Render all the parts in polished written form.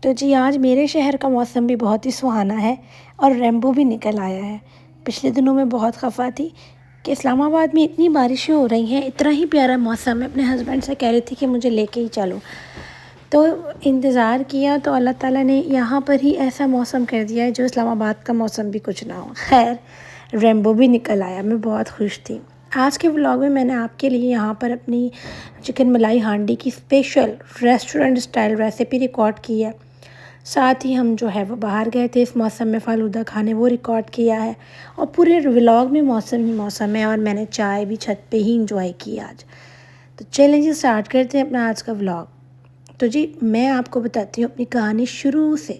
تو جی آج میرے شہر کا موسم بھی بہت ہی سہانا ہے اور ریمبو بھی نکل آیا ہے۔ پچھلے دنوں میں بہت خفا تھی کہ اسلام آباد میں اتنی بارشیں ہو رہی ہیں، اتنا ہی پیارا موسم ہے، اپنے ہسبینڈ سے کہہ رہی تھی کہ مجھے لے کے ہی چلو۔ تو انتظار کیا تو اللہ تعالیٰ نے یہاں پر ہی ایسا موسم کر دیا ہے جو اسلام آباد کا موسم بھی کچھ نہ ہو۔ خیر، ریمبو بھی نکل آیا، میں بہت خوش تھی۔ آج کے ولاگ میں نے آپ کے لیے یہاں پر اپنی چکن ملائی ہانڈی کی special restaurant style recipe record کی ہے۔ ساتھ ہی ہم جو ہے وہ باہر گئے تھے اس موسم میں فالودہ کھانے، وہ ریکارڈ کیا ہے، اور پورے ولاگ میں موسم ہی موسم ہے، اور میں نے چائے بھی چھت پہ ہی انجوائے کی آج۔ تو چلیں جی اسٹارٹ کرتے ہیں اپنا آج کا ولاگ۔ تو جی میں آپ کو بتاتی ہوں اپنی کہانی شروع سے،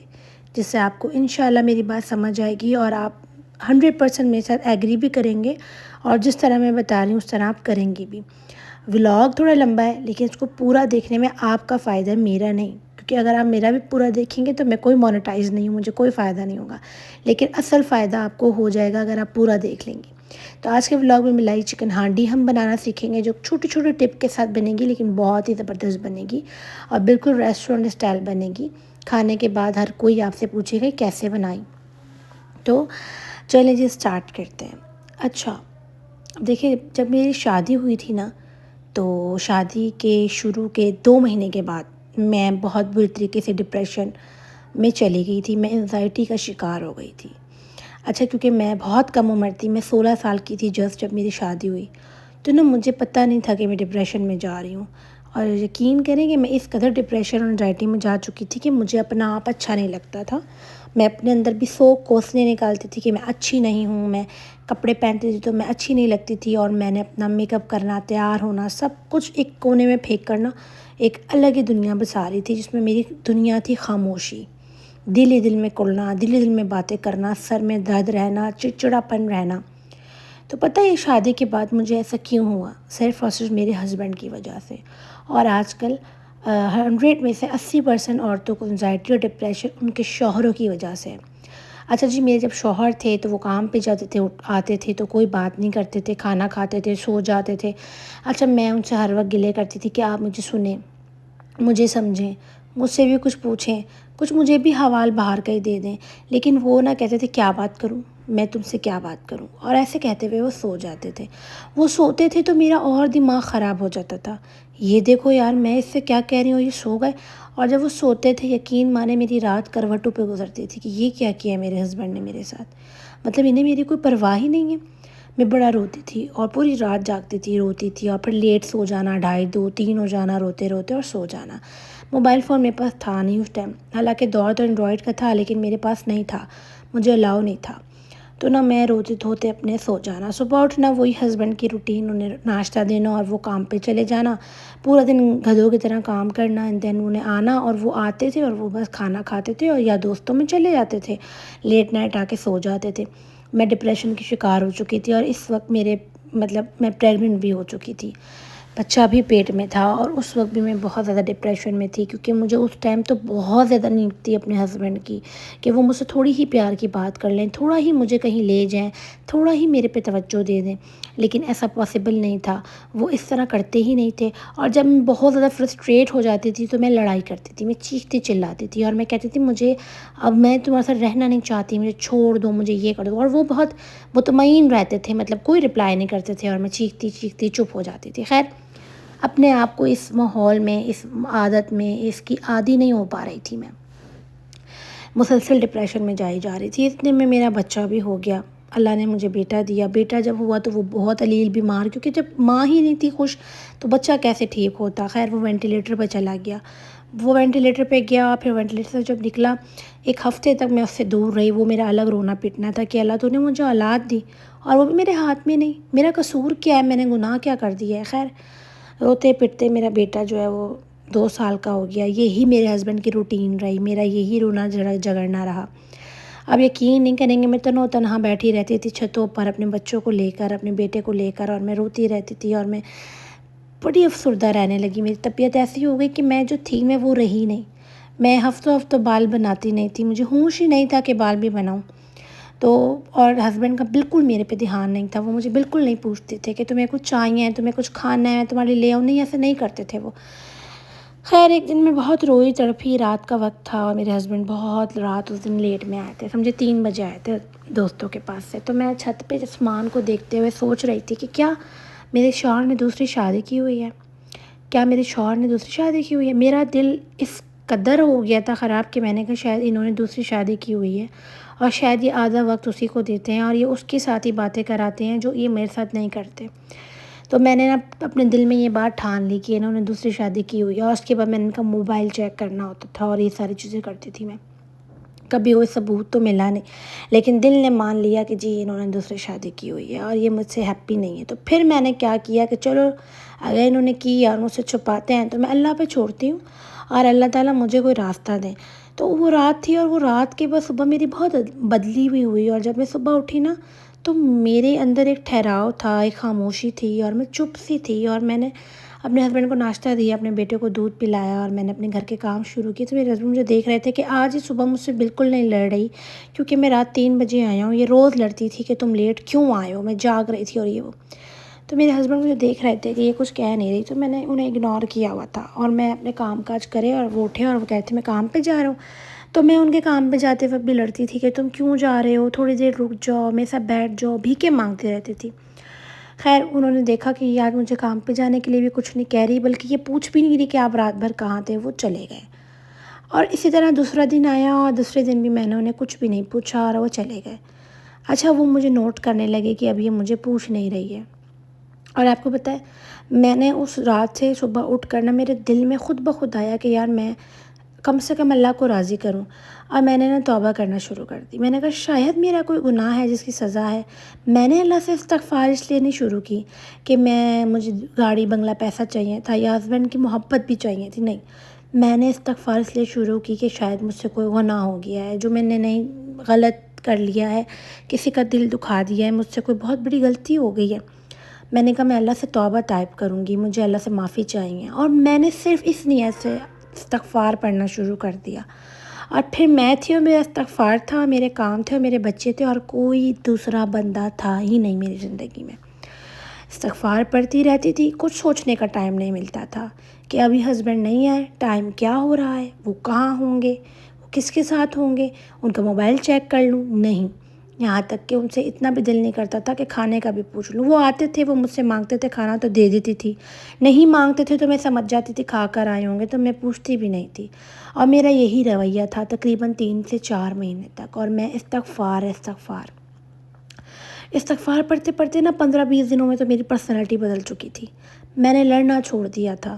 جس سے آپ کو انشاءاللہ میری بات سمجھ آئے گی اور آپ 100% میرے ساتھ ایگری بھی کریں گے، اور جس طرح میں بتا رہی ہوں اس طرح آپ کریں گی بھی۔ ولاگ تھوڑا لمبا ہے لیکن اس کو پورا دیکھنے میں آپ کا فائدہ ہے، میرا نہیں، کیونکہ اگر آپ میرا بھی پورا دیکھیں گے تو میں کوئی مونیٹائز نہیں ہوں، مجھے کوئی فائدہ نہیں ہوگا، لیکن اصل فائدہ آپ کو ہو جائے گا اگر آپ پورا دیکھ لیں گے۔ تو آج کے ولاگ میں ملائی چکن ہانڈی ہم بنانا سیکھیں گے، جو چھوٹے چھوٹے ٹپ کے ساتھ بنے گی لیکن بہت ہی زبردست بنے گی اور بالکل ریسٹورنٹ اسٹائل بنے گی۔ کھانے کے بعد ہر کوئی آپ سے پوچھے گا کیسے بنائی۔ تو چلیں جی اسٹارٹ کرتے ہیں۔ اچھا دیکھیں، جب میری شادی ہوئی تھی نا، تو شادی کے شروع کے 2 مہینے کے بعد میں بہت بری طریقے سے ڈپریشن میں چلی گئی تھی، میں انزائٹی کا شکار ہو گئی تھی۔ اچھا کیونکہ میں بہت کم عمر تھی، میں 16 سال کی تھی جسٹ جب میری شادی ہوئی، تو مجھے پتہ نہیں تھا کہ میں ڈپریشن میں جا رہی ہوں، اور یقین کریں کہ میں اس قدر ڈپریشن اور انزائٹی میں جا چکی تھی کہ مجھے اپنا آپ اچھا نہیں لگتا تھا۔ میں اپنے اندر بھی 100 کوسنے نکالتی تھی کہ میں اچھی نہیں ہوں، میں کپڑے پہنتی تھی تو میں اچھی نہیں لگتی تھی، اور میں نے اپنا میک اپ کرنا، تیار ہونا، سب کچھ ایک کونے میں پھینک کرنا ایک الگ ہی دنیا بسا رہی تھی، جس میں میری دنیا تھی خاموشی، دل ہی دل میں کڑنا، دل ہی دل میں باتیں کرنا، سر میں درد رہنا، چڑچڑاپن رہنا۔ تو پتہ ہے شادی کے بعد مجھے ایسا کیوں ہوا؟ صرف اور صرف میرے ہسبینڈ کی وجہ سے، اور آج کل 100 میں سے 80% عورتوں کو انزائٹی اور ڈپریشن ان کے شوہروں کی وجہ سے ہے۔ اچھا جی، میرے جب شوہر تھے تو وہ کام پہ جاتے تھے، آتے تھے تو کوئی بات نہیں کرتے تھے، کھانا کھاتے تھے، سو جاتے تھے۔ اچھا میں ان سے ہر وقت گلے کرتی تھی کہ آپ مجھے سنیں، مجھے سمجھیں، مجھ سے بھی کچھ پوچھیں، کچھ مجھے بھی حوال باہر کا ہی دے دیں، لیکن وہ نہ کہتے تھے کیا بات کروں میں تم سے، کیا بات کروں، اور ایسے کہتے ہوئے وہ سو جاتے تھے۔ وہ سوتے تھے تو میرا اور دماغ خراب ہو جاتا تھا، یہ دیکھو یار میں اس سے کیا کہہ رہی ہوں، یہ سو گئے۔ اور جب وہ سوتے تھے یقین مانے میری رات کروٹوں پہ گزرتی تھی کہ یہ کیا کیا ہے میرے ہسبینڈ نے میرے ساتھ، مطلب انہیں میری کوئی پرواہ ہی نہیں ہے۔ میں بڑا روتی تھی اور پوری رات جاگتی تھی، روتی تھی، اور پھر لیٹ سو جانا، 2:30 2 3 ہو جانا روتے روتے، اور سو جانا۔ موبائل فون میرے پاس تھا نہیں اس ٹائم، حالانکہ دور تو اینڈرائڈ کا تھا لیکن میرے پاس نہیں تھا، مجھے الاؤ نہیں تھا۔ تو میں روتے دھوتے اپنے سو جانا، صبح اٹھنا وہی ہسبینڈ کی روٹین، انہیں ناشتہ دینا اور وہ کام پہ چلے جانا، پورا دن گدھوں کی طرح کام کرنا، دین انہیں آنا، اور وہ آتے تھے اور وہ بس کھانا کھاتے تھے اور یا دوستوں میں چلے جاتے تھے، لیٹ نائٹ آ کے سو جاتے تھے۔ میں ڈپریشن کی شکار ہو چکی تھی، اور اس وقت میں پریگننٹ بھی ہو چکی تھی، بچہ بھی پیٹ میں تھا، اور اس وقت بھی میں بہت زیادہ ڈپریشن میں تھی، کیونکہ مجھے اس ٹائم تو بہت زیادہ نیڈ تھی اپنے ہسبینڈ کی، کہ وہ مجھ سے تھوڑی ہی پیار کی بات کر لیں، تھوڑا ہی مجھے کہیں لے جائیں، تھوڑا ہی میرے پہ توجہ دے دیں، لیکن ایسا پاسبل نہیں تھا، وہ اس طرح کرتے ہی نہیں تھے۔ اور جب میں بہت زیادہ فرسٹریٹ ہو جاتی تھی تو میں لڑائی کرتی تھی، میں چیختی چلاتی تھی، اور میں کہتی تھی مجھے اب میں تمہارے ساتھ رہنا نہیں چاہتی، مجھے چھوڑ دو، مجھے یہ کر دو، اور وہ بہت مطمئن رہتے تھے، مطلب کوئی رپلائی نہیں کرتے تھے، اور میں چیختی چیختی چپ ہو جاتی تھی۔ خیر، اپنے آپ کو اس ماحول میں، اس عادت میں، اس کی عادی نہیں ہو پا رہی تھی، میں مسلسل ڈپریشن میں جائی جا رہی تھی۔ اتنے میں میرا بچہ بھی ہو گیا، اللہ نے مجھے بیٹا دیا۔ بیٹا جب ہوا تو وہ بہت علیل بیمار، کیونکہ جب ماں ہی نہیں تھی خوش تو بچہ کیسے ٹھیک ہوتا۔ خیر وہ وینٹیلیٹر پہ چلا گیا، وہ وینٹیلیٹر پہ گیا، پھر وینٹیلیٹر سے جب نکلا 1 ہفتے تک میں اس سے دور رہی۔ وہ میرا الگ رونا پیٹنا تھا کہ اللہ تو نے مجھے اولاد دی اور وہ بھی میرے ہاتھ میں نہیں، میرا قصور کیا ہے، میں نے گناہ کیا کر دیا ہے۔ خیر روتے پٹتے میرا بیٹا جو ہے وہ 2 سال کا ہو گیا۔ یہی میرے ہسبینڈ کی روٹین رہی، میرا یہی رونا جگڑنا رہا۔ اب یقین نہیں کریں گے، میں تنہا تنہا بیٹھی رہتی تھی چھتوں پر اپنے بچوں کو لے کر، اپنے بیٹے کو لے کر، اور میں روتی رہتی تھی، اور میں بڑی افسردہ رہنے لگی۔ میری طبیعت ایسی ہو گئی کہ میں جو تھی میں وہ رہی نہیں، میں ہفتوں ہفتوں بال بناتی نہیں تھی، مجھے ہوش ہی نہیں تھا کہ بال بھی بناؤں۔ تو اور ہسبینڈ کا بالکل میرے پہ دھیان نہیں تھا، وہ مجھے بالکل نہیں پوچھتے تھے کہ تمہیں کچھ چاہیے، تمہیں کچھ کھانا ہے، تمہارے لے آؤ، نہیں، ایسے نہیں کرتے تھے وہ۔ خیر ایک دن میں بہت روئی تڑپی، رات کا وقت تھا اور میرے ہسبینڈ بہت رات اس دن لیٹ میں آئے تھے، سمجھے 3 بجے آئے تھے دوستوں کے پاس سے۔ تو میں چھت پہ آسمان کو دیکھتے ہوئے سوچ رہی تھی کہ کیا میرے شوہر نے دوسری شادی کی ہوئی ہے، کیا میرے شوہر نے دوسری شادی کی ہوئی ہے۔ میرا دل اس قدر ہو گیا تھا خراب کہ میں نے کہا شاید انہوں نے دوسری شادی کی ہوئی ہے اور شاید یہ آدھا وقت اسی کو دیتے ہیں اور یہ اس کے ساتھ ہی باتیں کراتے ہیں جو یہ میرے ساتھ نہیں کرتے۔ تو میں نے نا اپنے دل میں یہ بات ٹھان لی کہ انہوں نے دوسری شادی کی ہوئی ہے، اور اس کے بعد میں نے ان کا موبائل چیک کرنا ہوتا تھا اور یہ ساری چیزیں کرتی تھی میں۔ کبھی کوئی ثبوت تو ملا نہیں، لیکن دل نے مان لیا کہ جی انہوں نے دوسری شادی کی ہوئی ہے اور یہ مجھ سے ہیپی نہیں ہے۔ تو پھر میں نے کیا کیا کہ چلو اگر انہوں نے کی اور مجھ سے چھپاتے ہیں تو میں اللہ پہ چھوڑتی ہوں اور اللہ تعالیٰ مجھے کوئی راستہ دیں۔ تو وہ رات تھی اور وہ رات کے بعد صبح میری بہت بدلی ہوئی اور جب میں صبح اٹھی نا تو میرے اندر ایک ٹھہراؤ تھا، ایک خاموشی تھی اور میں چپ سی تھی، اور میں نے اپنے ہسبینڈ کو ناشتہ دیا، اپنے بیٹے کو دودھ پلایا اور میں نے اپنے گھر کے کام شروع کیے۔ تو میرے ہسبینڈ مجھے دیکھ رہے تھے کہ آج ہی صبح مجھ سے بالکل نہیں لڑ رہی، کیونکہ میں رات 3 بجے آیا ہوں، یہ روز لڑتی تھی کہ تم لیٹ کیوں آئے ہو، میں جاگ رہی تھی اور یہ وہ۔ تو میرے ہسبینڈ مجھے دیکھ رہے تھے کہ یہ کچھ کہہ نہیں رہی، تو میں نے انہیں اگنور کیا ہوا تھا اور میں اپنے کام کاج کرے اور وہ اٹھے اور وہ کہتے میں کام پہ جا رہا ہوں۔ تو میں ان کے کام پہ جاتے وقت بھی لڑتی تھی کہ تم کیوں جا رہے ہو، تھوڑی دیر رک جاؤ، میرے ساتھ بیٹھ جاؤ، بھیکیں مانگتی رہتی تھی۔ خیر انہوں نے دیکھا کہ یہ آج مجھے کام پہ جانے کے لیے بھی کچھ نہیں کہہ رہی، بلکہ یہ پوچھ بھی نہیں رہی کہ آپ رات بھر کہاں تھے، وہ چلے گئے۔ اور اسی طرح دوسرا دن آیا اور دوسرے دن بھی میں نے انہیں کچھ بھی نہیں پوچھا اور وہ چلے گئے۔ اچھا وہ مجھے نوٹ کرنے لگے کہ اب یہ مجھے پوچھ نہیں رہی ہے۔ اور آپ کو پتہ ہے میں نے اس رات سے صبح اٹھ کر نا میرے دل میں خود بخود آیا کہ یار میں کم سے کم اللہ کو راضی کروں، اور میں نے نا توبہ کرنا شروع کر دی۔ میں نے کہا شاید میرا کوئی گناہ ہے جس کی سزا ہے۔ میں نے اللہ سے استغفار اس لیے نہیں شروع کی کہ مجھے گاڑی بنگلہ پیسہ چاہیے تھا یا ہسبینڈ کی محبت بھی چاہیے تھی، نہیں، میں نے استغفار اس لیے شروع کی کہ شاید مجھ سے کوئی گناہ ہو گیا ہے جو میں نے نہیں غلط کر لیا ہے، کسی کا دل دکھا دیا ہے، مجھ سے کوئی بہت بڑی غلطی ہو گئی ہے۔ میں نے کہا میں اللہ سے توبہ طائب کروں گی، مجھے اللہ سے معافی چاہیے، اور میں نے صرف اس نیت سے استغفار پڑھنا شروع کر دیا۔ اور پھر میں تھی اور میرا استغفار تھا، میرے کام تھے اور میرے بچے تھے، اور کوئی دوسرا بندہ تھا ہی نہیں میری زندگی میں۔ استغفار پڑھتی رہتی تھی، کچھ سوچنے کا ٹائم نہیں ملتا تھا کہ ابھی ہسبینڈ نہیں آئے، ٹائم کیا ہو رہا ہے، وہ کہاں ہوں گے، وہ کس کے ساتھ ہوں گے، ان کا موبائل چیک کر لوں، نہیں، یہاں تک کہ ان سے اتنا بھی دل نہیں کرتا تھا کہ کھانے کا بھی پوچھ لوں۔ وہ آتے تھے، وہ مجھ سے مانگتے تھے کھانا تو دے دیتی تھی، نہیں مانگتے تھے تو میں سمجھ جاتی تھی کھا کر آئے ہوں گے، تو میں پوچھتی بھی نہیں تھی۔ اور میرا یہی رویہ تھا تقریباً 3 سے 4 مہینے تک، اور میں استغفار پڑھتے پڑھتے نا 15-20 دنوں میں تو میری پرسنالٹی بدل چکی تھی۔ میں نے لڑنا چھوڑ دیا تھا،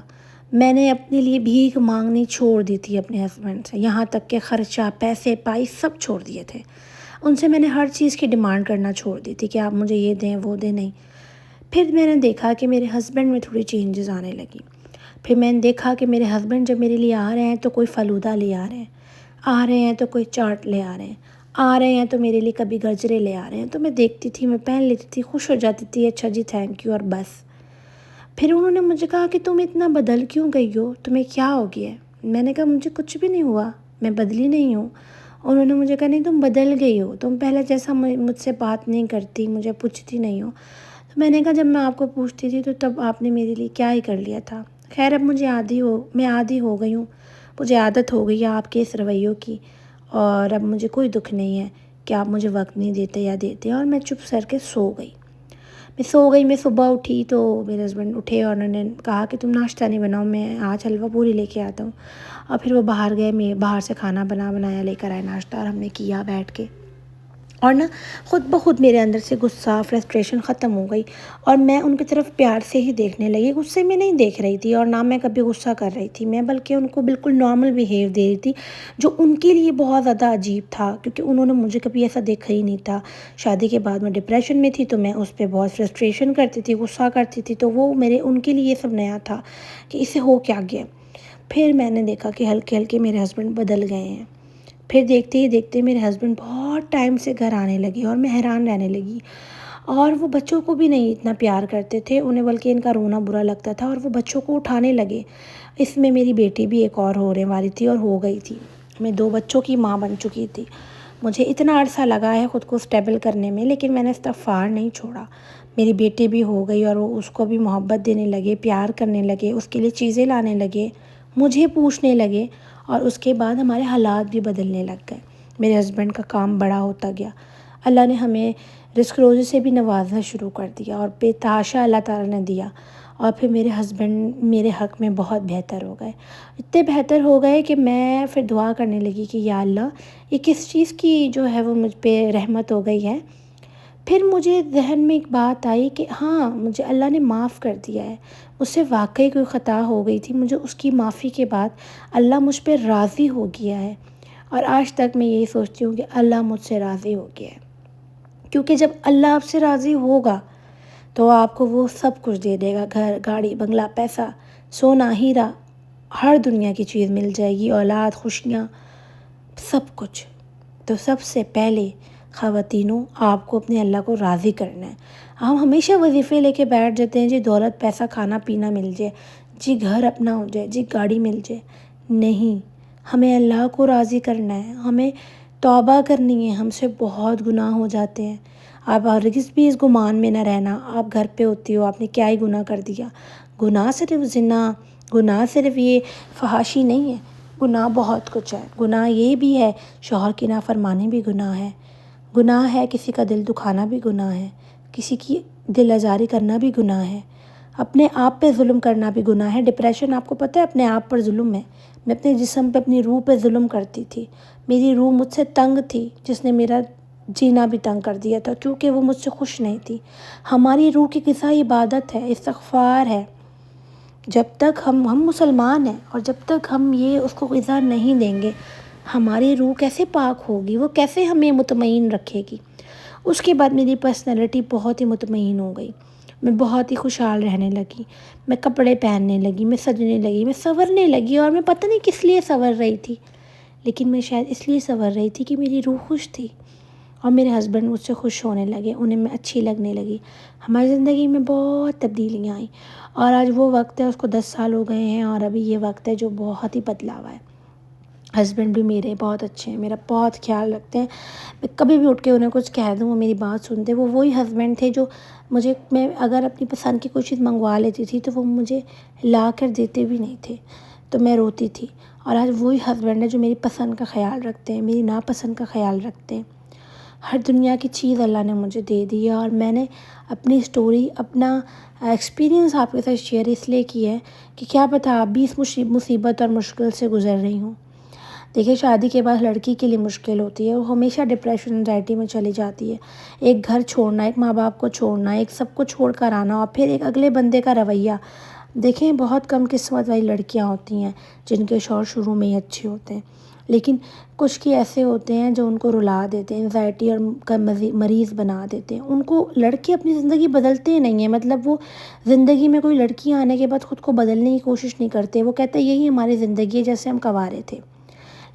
میں نے اپنے لیے بھیک مانگنی چھوڑ دی تھی اپنے ہسبینڈ سے، یہاں تک کہ خرچہ، پیسے پائی سب چھوڑ دیے تھے۔ ان سے میں نے ہر چیز کی ڈیمانڈ کرنا چھوڑ دی تھی کہ آپ مجھے یہ دیں وہ دیں، نہیں۔ پھر میں نے دیکھا کہ میرے ہسبینڈ میں تھوڑی چینجز آنے لگی۔ پھر میں نے دیکھا کہ میرے ہسبینڈ جب میرے لیے آ رہے ہیں تو کوئی فلودہ لے آ رہے ہیں تو کوئی چاٹ لے آ رہے ہیں تو میرے لیے کبھی گجرے لے آ رہے ہیں، تو میں دیکھتی تھی، میں پہن لیتی تھی، خوش ہو جاتی تھی، اچھا جی تھینک یو، اور بس۔ پھر انہوں نے مجھے کہا کہ تم اتنا بدل کیوں گئی ہو، تمہیں کیا ہو گیا ہے؟ میں نے کہا مجھے کچھ بھی نہیں ہوا، میں بدلی نہیں ہوں۔ انہوں نے مجھے کہا نہیں تم بدل گئی ہو، تم پہلے جیسا مجھ سے بات نہیں کرتی، مجھے پوچھتی نہیں ہو۔ تو میں نے کہا جب میں آپ کو پوچھتی تھی تو تب آپ نے میرے لیے کیا ہی کر لیا تھا۔ خیر اب میں عادی ہو گئی ہوں، مجھے عادت ہو گئی ہے آپ کے اس رویوں کی، اور اب مجھے کوئی دکھ نہیں ہے کہ آپ مجھے وقت نہیں دیتے یا دیتے، اور میں چپ سر کے سو گئی۔ میں صبح اٹھی تو میرے ہسبینڈ اٹھے اور انہوں نے کہا کہ تم ناشتہ نہیں بناؤ، میں آج حلوہ پوری لے کے آتا ہوں، اور پھر وہ باہر گئے، میں باہر سے کھانا بنایا لے کر آئے ناشتہ، اور ہم نے کیا بیٹھ کے، اور نا خود بخود میرے اندر سے غصہ، فرسٹریشن ختم ہو گئی، اور میں ان کی طرف پیار سے ہی دیکھنے لگی، غصے میں نہیں دیکھ رہی تھی اور نہ میں کبھی غصہ کر رہی تھی، میں بلکہ ان کو بالکل نارمل بیہیو دے رہی تھی، جو ان کے لیے بہت زیادہ عجیب تھا، کیونکہ انہوں نے مجھے کبھی ایسا دیکھا ہی نہیں تھا۔ شادی کے بعد میں ڈپریشن میں تھی تو میں اس پہ بہت فرسٹریشن کرتی تھی، غصہ کرتی تھی، تو وہ ان کے لیے یہ سب نیا تھا کہ اسے ہو کیا گیا۔ پھر میں نے دیکھا کہ ہلکے ہلکے میرے ہسبینڈ بدل گئے ہیں۔ پھر دیکھتے ہی دیکھتے میرے ہسبینڈ بہت ٹائم سے گھر آنے لگے اور میں حیران رہنے لگی، اور وہ بچوں کو بھی نہیں اتنا پیار کرتے تھے، انہیں بلکہ ان کا رونا برا لگتا تھا، اور وہ بچوں کو اٹھانے لگے۔ اس میں میری بیٹی بھی ایک اور ہونے والی تھی اور ہو گئی تھی، میں 2 بچوں کی ماں بن چکی تھی۔ مجھے اتنا عرصہ لگا ہے خود کو اسٹیبل کرنے میں، لیکن میں نے استغفار نہیں چھوڑا۔ میری بیٹی بھی ہو گئی اور وہ اس کو بھی محبت دینے لگے، پیار کرنے لگے، اس کے لیے چیزیں لانے لگے، مجھے پوچھنے لگے، اور اس کے بعد ہمارے حالات بھی بدلنے لگ گئے۔ میرے ہسبینڈ کا کام بڑا ہوتا گیا، اللہ نے ہمیں رزق روزی سے بھی نوازنا شروع کر دیا، اور بے تحاشا اللہ تعالیٰ نے دیا، اور پھر میرے ہسبینڈ میرے حق میں بہت بہتر ہو گئے، اتنے بہتر ہو گئے کہ میں پھر دعا کرنے لگی کہ یا اللہ یہ کس چیز کی جو ہے وہ مجھ پہ رحمت ہو گئی ہے۔ پھر مجھے ذہن میں ایک بات آئی کہ ہاں، مجھے اللہ نے معاف کر دیا ہے، مجھ سے واقعی کوئی خطا ہو گئی تھی، مجھے اس کی معافی کے بعد اللہ مجھ پہ راضی ہو گیا ہے، اور آج تک میں یہی سوچتی ہوں کہ اللہ مجھ سے راضی ہو گیا ہے، کیونکہ جب اللہ آپ سے راضی ہوگا تو آپ کو وہ سب کچھ دے دے گا، گھر، گاڑی، بنگلہ، پیسہ، سونا، ہیرا، ہر دنیا کی چیز مل جائے گی، اولاد، خوشیاں، سب کچھ۔ تو سب سے پہلے خواتینوں، آپ کو اپنے اللہ کو راضی کرنا ہے۔ ہم ہمیشہ وظیفے لے کے بیٹھ جاتے ہیں، جی دولت، پیسہ، کھانا پینا مل جائے، جی گھر اپنا ہو جائے، جی گاڑی مل جائے۔ نہیں، ہمیں اللہ کو راضی کرنا ہے، ہمیں توبہ کرنی ہے، ہم سے بہت گناہ ہو جاتے ہیں۔ آپ ہرگز بھی اس گمان میں نہ رہنا، آپ گھر پہ ہوتی ہو، آپ نے کیا ہی گناہ کر دیا۔ گناہ صرف زنا، گناہ صرف یہ فحاشی نہیں ہے، گناہ بہت کچھ ہے۔ گناہ یہ بھی ہے، شوہر کی نافرمانی بھی گناہ ہے، گناہ ہے کسی کا دل دکھانا بھی گناہ ہے، کسی کی دل آزاری کرنا بھی گناہ ہے، اپنے آپ پہ ظلم کرنا بھی گناہ ہے۔ ڈپریشن آپ کو پتہ ہے اپنے آپ پر ظلم ہے۔ میں اپنے جسم پہ، اپنی روح پہ ظلم کرتی تھی، میری روح مجھ سے تنگ تھی، جس نے میرا جینا بھی تنگ کر دیا تھا، کیونکہ وہ مجھ سے خوش نہیں تھی۔ ہماری روح کی غذا عبادت ہے، استغفار ہے۔ جب تک ہم مسلمان ہیں، اور جب تک ہم یہ اس کو غذا نہیں دیں گے، ہماری روح کیسے پاک ہوگی، وہ کیسے ہمیں مطمئن رکھے گی۔ اس کے بعد میری پرسنالٹی بہت ہی مطمئن ہو گئی، میں بہت ہی خوشحال رہنے لگی، میں کپڑے پہننے لگی، میں سجنے لگی، میں سنورنے لگی، اور میں پتہ نہیں کس لیے سنور رہی تھی، لیکن میں شاید اس لیے سنور رہی تھی کہ میری روح خوش تھی، اور میرے ہسبینڈ مجھ سے خوش ہونے لگے، انہیں میں اچھی لگنے لگی۔ ہماری زندگی میں بہت تبدیلیاں آئیں، اور آج وہ وقت ہے، اس کو 10 سال ہو گئے ہیں، اور ابھی یہ وقت ہے جو بہت ہی بدلاوا ہے۔ ہسبینڈ بھی میرے بہت اچھے ہیں، میرا بہت خیال رکھتے ہیں، میں کبھی بھی اٹھ کے انہیں کچھ کہہ دوں وہ میری بات سنتے۔ وہ وہی ہسبینڈ تھے جو مجھے، میں اگر اپنی پسند کی کوئی چیز منگوا لیتی تھی تو وہ مجھے لا کر دیتے بھی نہیں تھے، تو میں روتی تھی۔ اور آج وہی ہسبینڈ ہے جو میری پسند کا خیال رکھتے ہیں، میری ناپسند کا خیال رکھتے ہیں۔ ہر دنیا کی چیز اللہ نے مجھے دے دی ہے، اور میں نے اپنی سٹوری، اپنا ایکسپیرینس آپ کے ساتھ شیئر اس لیے کی ہے کہ کیا پتہ آپ بھی اس مصیبت اور مشکل سے گزر رہی ہوں۔ دیکھیے، شادی کے بعد لڑکی کے لیے مشکل ہوتی ہے، وہ ہمیشہ ڈپریشن، انزائٹی میں چلی جاتی ہے۔ ایک گھر چھوڑنا، ایک ماں باپ کو چھوڑنا، ایک سب کو چھوڑ کر آنا، اور پھر ایک اگلے بندے کا رویہ۔ دیکھیں، بہت کم قسمت والی لڑکیاں ہوتی ہیں جن کے شوہر شروع میں ہی اچھے ہوتے ہیں، لیکن کچھ کے ایسے ہوتے ہیں جو ان کو رلا دیتے ہیں، انزائٹی اور کا مریض بنا دیتے ہیں۔ ان کو لڑکے اپنی زندگی بدلتے نہیں ہیں، مطلب وہ زندگی میں کوئی لڑکیاں آنے کے بعد خود کو بدلنے کی کوشش نہیں کرتے، وہ کہتے ہیں یہی ہماری زندگی ہے، جیسے ہم کنوارے تھے۔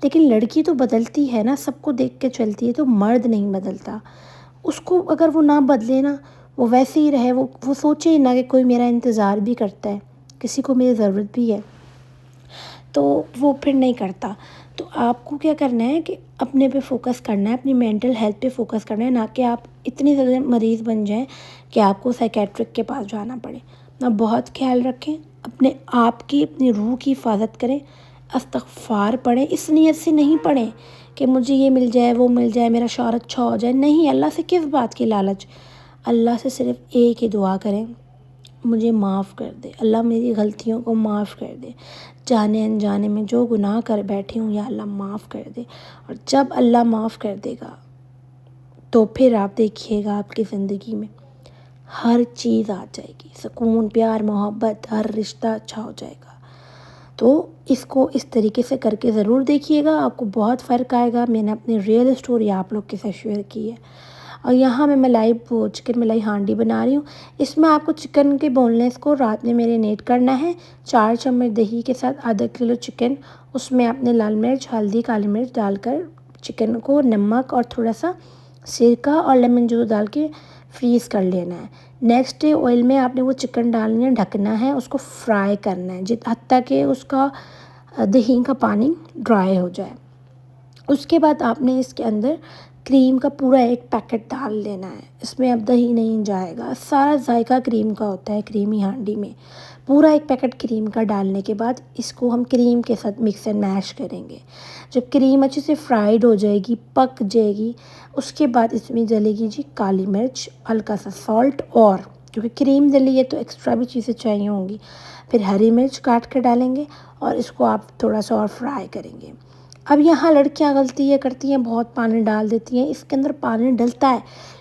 لیکن لڑکی تو بدلتی ہے نا، سب کو دیکھ کے چلتی ہے، تو مرد نہیں بدلتا۔ اس کو اگر وہ نہ بدلے نا، وہ ویسے ہی رہے، وہ سوچے نہ کہ کوئی میرا انتظار بھی کرتا ہے، کسی کو میری ضرورت بھی ہے، تو وہ پھر نہیں کرتا۔ تو آپ کو کیا کرنا ہے کہ اپنے پہ فوکس کرنا ہے، اپنی مینٹل ہیلتھ پہ فوکس کرنا ہے، نہ کہ آپ اتنی زیادہ مریض بن جائیں کہ آپ کو سائیکیٹرک کے پاس جانا پڑے۔ آپ بہت خیال رکھیں اپنے آپ کی، اپنی روح کی حفاظت کریں، استغفار پڑھیں۔ اس نیت سے نہیں پڑھیں کہ مجھے یہ مل جائے، وہ مل جائے، میرا شوہر اچھا ہو جائے، نہیں، اللہ سے کس بات کی لالچ۔ اللہ سے صرف ایک ہی دعا کریں، مجھے معاف کر دے اللہ، میری غلطیوں کو معاف کر دے، جانے انجانے میں جو گناہ کر بیٹھی ہوں یا اللہ معاف کر دے۔ اور جب اللہ معاف کر دے گا تو پھر آپ دیکھیے گا آپ کی زندگی میں ہر چیز آ جائے گی، سکون، پیار، محبت، ہر رشتہ اچھا ہو جائے گا۔ تو اس کو اس طریقے سے کر کے ضرور دیکھیے گا، آپ کو بہت فرق آئے گا۔ میں نے اپنی ریئل اسٹوری آپ لوگ کے ساتھ شیئر کی ہے۔ اور یہاں میں چکن ملائی ہانڈی بنا رہی ہوں۔ اس میں آپ کو چکن کے بون لیس کو رات میں میرینیٹ کرنا ہے، 4 چمچ دہی کے ساتھ آدھا کلو چکن، اس میں آپ نے لال مرچ، ہلدی، کالی مرچ ڈال کر چکن کو نمک اور تھوڑا سا سرکہ اور لیمن جوس ڈال کے فریز کر لینا ہے۔ نیکسٹ ڈے آئل میں آپ نے وہ چکن ڈالنا ہے، ڈھکنا ہے، اس کو فرائی کرنا ہے حتیٰ کہ اس کا دہی کا پانی ڈرائی ہو جائے۔ اس کے بعد آپ نے اس کے اندر کریم کا پورا ایک پیکٹ ڈال دینا ہے، اس میں اب دہی نہیں جائے گا، سارا ذائقہ کریم کا ہوتا ہے کریمی ہانڈی میں، پورا ایک پیکٹ کریم کا ڈالنے کے بعد اس کو ہم کریم کے ساتھ مکس اینڈ میش کریں گے. جب کریم اچھے سے فرائیڈ ہو جائے گی، پک جائے گی، اس کے بعد اس میں ڈلے گی جی کالی مرچ، ہلکا سا سالٹ، اور کیونکہ کریم ڈلی ہے تو ایکسٹرا بھی چیزیں چاہیے ہوں گی. پھر ہری مرچ کاٹ کے ڈالیں گے اور اس کو آپ تھوڑا سا اور فرائی کریں گے. اب یہاں لڑکیاں غلطی یہ کرتی ہیں، بہت پانی ڈال دیتی ہیں. اس کے اندر پانی ڈلتا ہے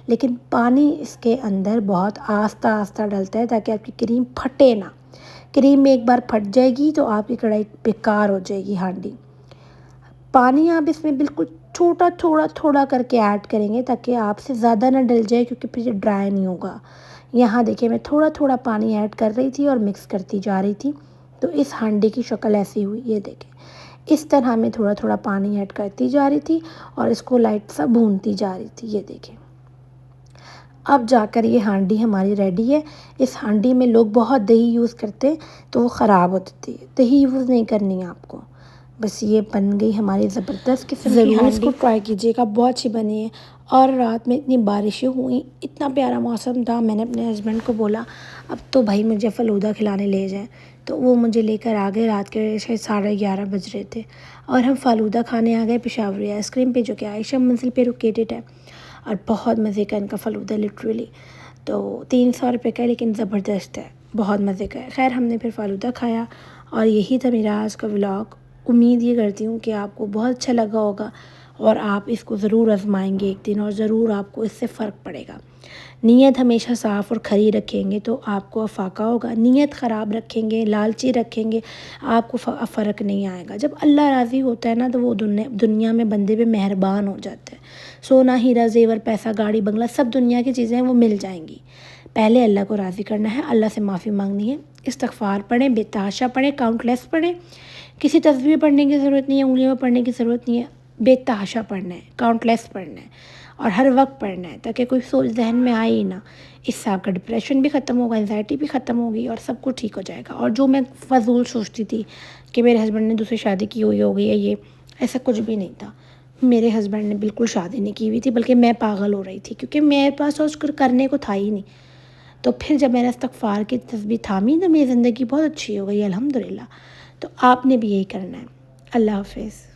لیکن پانی اس کے اندر بہت آہستہ آہستہ ڈلتا ہے تاکہ آپ کی کریم پھٹے نہ. کریم میں ایک بار پھٹ جائے گی تو آپ کی کڑھائی بیکار ہو جائے گی ہانڈی. پانی آپ اس میں بالکل چھوٹا تھوڑا تھوڑا کر کے ایڈ کریں گے تاکہ آپ سے زیادہ نہ ڈل جائے، کیونکہ پھر یہ ڈرائی نہیں ہوگا. یہاں دیکھیں میں تھوڑا تھوڑا پانی ایڈ کر رہی تھی اور مکس کرتی جا رہی تھی تو اس ہانڈی کی شکل ایسی ہوئی. یہ دیکھیں اس طرح میں تھوڑا تھوڑا پانی ایڈ کرتی جا رہی تھی اور اس کو لائٹ سا بھونتی جا رہی تھی. یہ دیکھیں اب جا کر یہ ہانڈی ہماری ریڈی ہے. اس ہانڈی میں لوگ بہت دہی یوز کرتے تو وہ خراب ہو جاتی ہے، دہی یوز نہیں کرنی ہے آپ کو. بس یہ بن گئی ہماری زبردست قسم کی ہانڈی. اس کو ٹرائی کیجیے گا، بہت اچھی بنی ہے. اور رات میں اتنی بارشیں ہوئیں، اتنا پیارا موسم تھا، میں نے اپنے ہسبینڈ کو بولا اب تو بھائی مجھے فلودہ کھلانے لے جائیں. تو وہ مجھے لے کر آ گئے. رات کے شاید 11:30 بج رہے تھے اور ہم فلودہ کھانے آ گئے پشاوری آئس کریم پہ، جو کہ عائشہ منزل پہ لوکیٹڈ ہے. اور بہت مزے کا ان کا فلودہ لٹرلی. تو 300 روپے کا ہے لیکن زبردست ہے، بہت مزے کا ہے. خیر ہم نے پھر فلودہ کھایا اور یہی تھا میرا آج کا ولاگ. امید یہ کرتی ہوں کہ آپ کو بہت اچھا لگا ہوگا اور آپ اس کو ضرور آزمائیں گے ایک دن اور ضرور آپ کو اس سے فرق پڑے گا. نیت ہمیشہ صاف اور کھری رکھیں گے تو آپ کو افاقہ ہوگا. نیت خراب رکھیں گے، لالچی رکھیں گے، آپ کو فرق نہیں آئے گا. جب اللہ راضی ہوتا ہے نا تو وہ دنیا میں بندے پہ مہربان ہو جاتا ہے. سونا، ہیرا، زیور، پیسہ، گاڑی، بنگلہ، سب دنیا کی چیزیں وہ مل جائیں گی. پہلے اللہ کو راضی کرنا ہے، اللہ سے معافی مانگنی ہے، استغفار پڑھیں، بے تحاشا پڑھیں، کاؤنٹ لیس پڑھیں. کسی تصویر پڑھنے کی ضرورت نہیں ہے، انگلیوں میں پڑھنے کی ضرورت نہیں ہے. بے تحاشا پڑھنا ہے، کاؤنٹ لیس پڑھنا ہے اور ہر وقت پڑھنا ہے تاکہ کوئی سوچ ذہن میں آئے ہی نہ. اس سے آپ کا ڈپریشن بھی ختم ہوگا، انزائٹی بھی ختم ہوگی اور سب کچھ ٹھیک ہو جائے گا. اور جو میں فضول سوچتی تھی کہ میرے ہسبینڈ نے دوسری شادی کی ہوئی ہوگی ہے، یہ ایسا کچھ بھی نہیں تھا. میرے ہسبینڈ نے بالکل شادی نہیں کی ہوئی تھی، بلکہ میں پاگل ہو رہی تھی کیونکہ میرے پاس سوچ کر کرنے کو تھا ہی نہیں. تو پھر جب میں نے استغفار کی تسبیح تھامی تو میری زندگی بہت اچھی ہو گئی الحمدللہ. تو آپ نے بھی یہی کرنا ہے. اللہ حافظ.